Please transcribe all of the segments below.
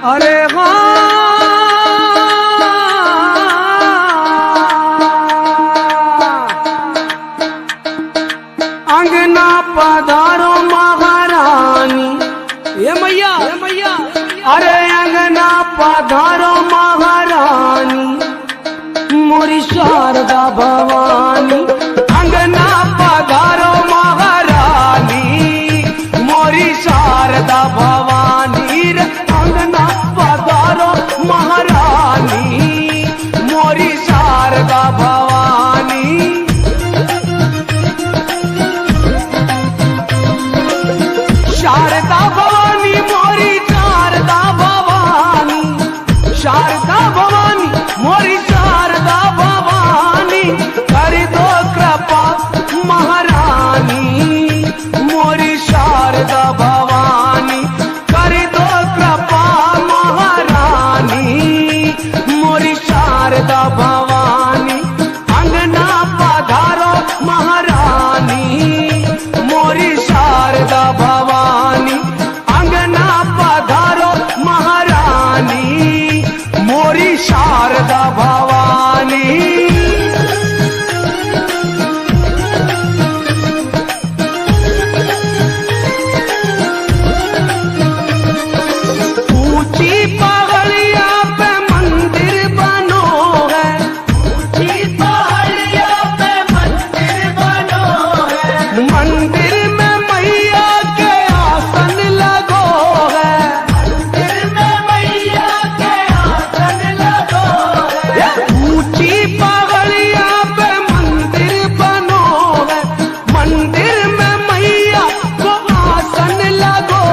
अरे अंगना पधारो महारानी, ये मैया अरे अंगना पधारो महारानी मोरी शारदा भवानी। अंगना पधारो महारानी मोरी शारदा भवानी रे। अंगना पधारो महारानी मोरी शारदा भवानी। शारदा भवानी मोरी शारदा भवानी, शारदा भवानी मोरी शारदा भवानी। कर दो कृपा महारानी मोरी शारदा भवानी। कर दो कृपा महारानी मोरी शारदा भवानी। अंगना पधारो महारानी मोरी शारदा भवानी। अंगना पधारो महारानी मोरी शारदा भवानी। ऊंची पहाड़िया पे मंदिर बनो है, ऊंची पहाड़िया पे मंदिर बनो है। मंदिर में मैया के आसन लगो है, मंदिर में मैया के आसन लगो है। ऊंची पहाड़िया पे मंदिर बनो है, मंदिर में मैया को आसन लगो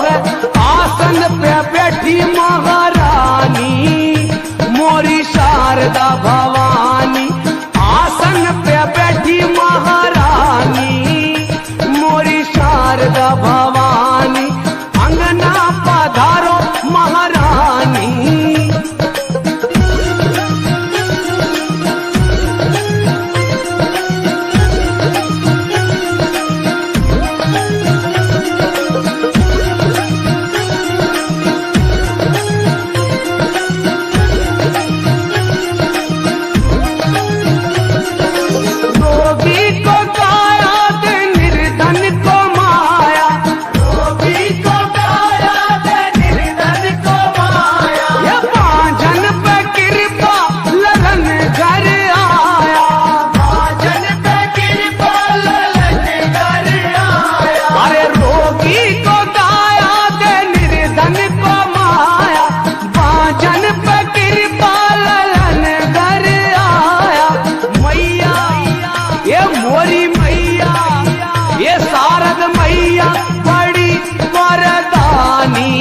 है। आसन पे बैठी महारानी मोरी शारदा भवानी। आसन पे बैठी महारानी मोरी शारदा भवानी। अंगना पधारो महारानी। रोगी को काया दे निर्धन को माया, रोगी को काया दे निर्धन को माया। ये बांझन पे कृपा ललन घर आया, बांझन पे कृपा ललन घर आया। अरे रोगी को काया दे निर्धन को माया, बांझन पे कृपा ललन घर आया। मैया ये मोरी मैया, ये शारद मैया बड़ी वरदानी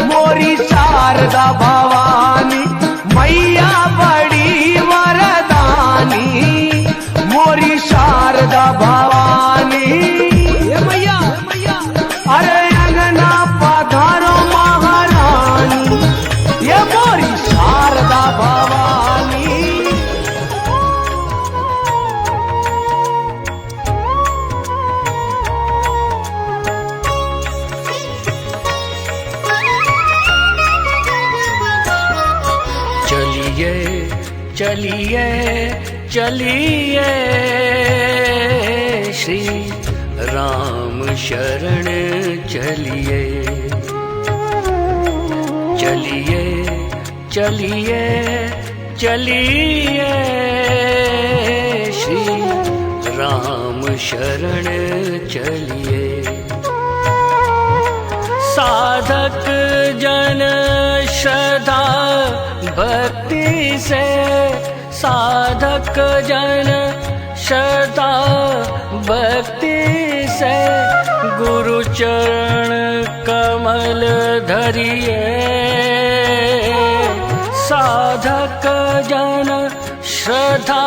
मोरी शारदा भवानी। मैया बड़ी वरदानी मोरी शारदा भवानी। ये मैया अरे अंगना पधारो महारानी ये मोरी शारदा भवानी। चलिए चलिए चलिए श्री राम शरण चलिए। चलिए चलिए चलिए श्री राम शरण चलिए। साधक जन श्रद्धा भक्ति से, साधक जन श्रद्धा भक्ति से गुरु चरण कमल धरिए। साधक जन श्रद्धा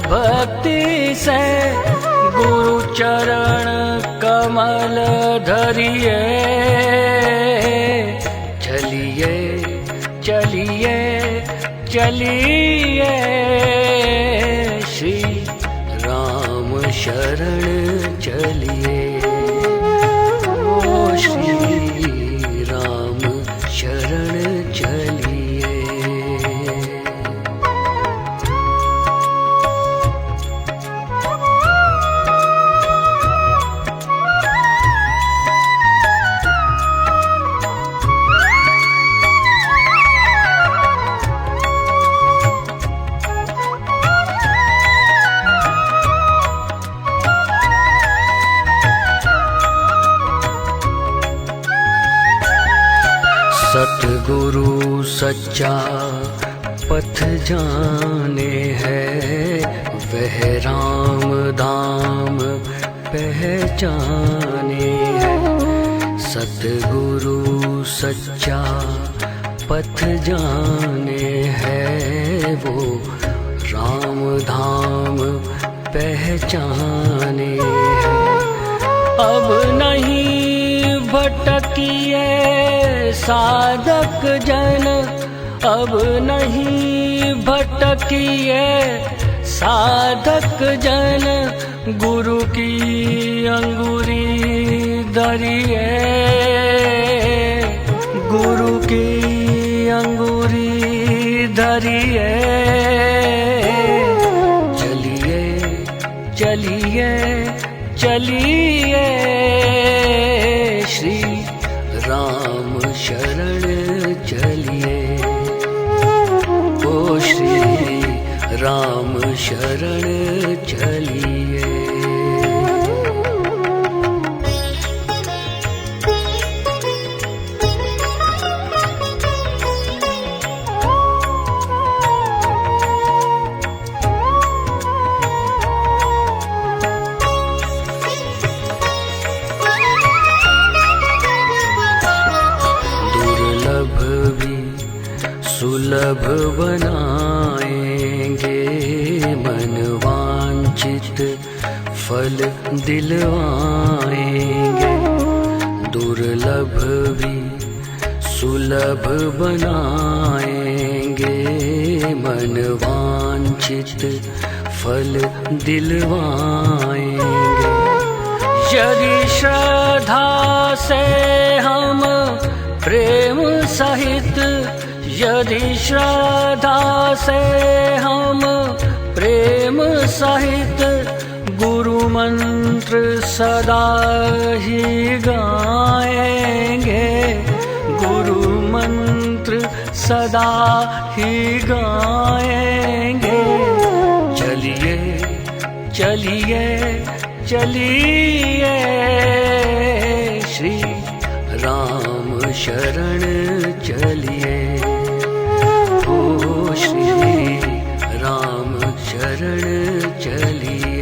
भक्ति से गुरु चरण कमल धरिए। चलिए चलिए चलिए श्री राम शरण चलिए। ओ सतगुरु सच्चा पथ जाने है, वह राम धाम पहचाने है। सतगुरु सच्चा पथ जाने है, वो राम धाम पहचाने है। अब नहीं भटकिए साधक जन, अब नहीं भटकिए साधक जन, गुरु की अंगुरी धरिए, गुरु की अंगुरी धरिए। चलिए चलिए चलिए श्री राम शरण चलिए, ओ श्री राम शरण चलिए। सुलभ बनाएंगे, मन वांछित फल दिलवाएंगे। दुर्लभ भी सुलभ बनाएंगे, मन वांछित फल दिलवाएंगे। यदि श्रद्धा से हम प्रेम सहित, यदि श्रद्धा से हम प्रेम सहित, गुरु मंत्र सदा ही गाएंगे, गुरु मंत्र सदा ही गाएंगे। चलिए चलिए चलिए श्री राम शरण चलिए, ओ श्री राम शरण चलिए।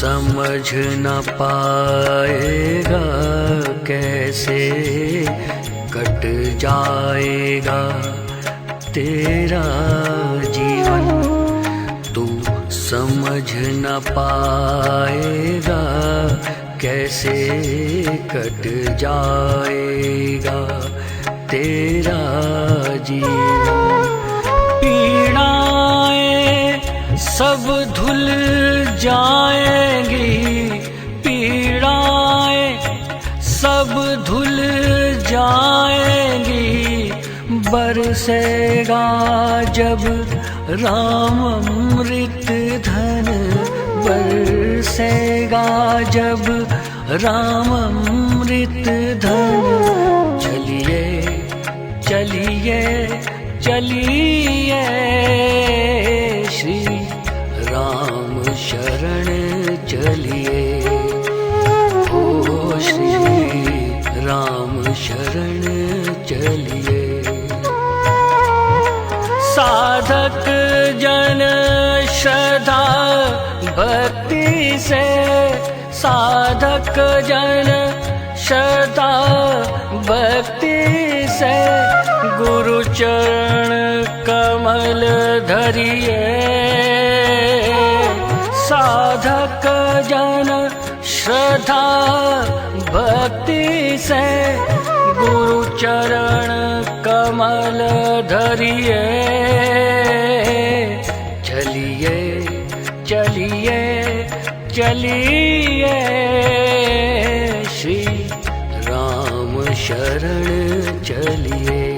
समझ न पाएगा कैसे कट जाएगा तेरा जीवन, तू समझ न पाएगा कैसे कट जाएगा तेरा जीवन। पीड़ाएं सब धुल जाएंगी, पीड़ाएं सब धुल जाएंगी, बरसेगा जब राम अमृत धन, बरसेगा जब राम अमृत धन। चलिए चलिए चलिए श्री राम शरण चलिए, ओ श्री राम शरण चलिए। साधक जन श्रद्धा भक्ति से, साधक जन श्रद्धा भक्ति से, गुरु चरण कमल धरिए। साधक जन श्रद्धा भक्ति से, गुरु चरण कमल धरिए। चलिए चलिए चलिए श्री राम शरण चलिए।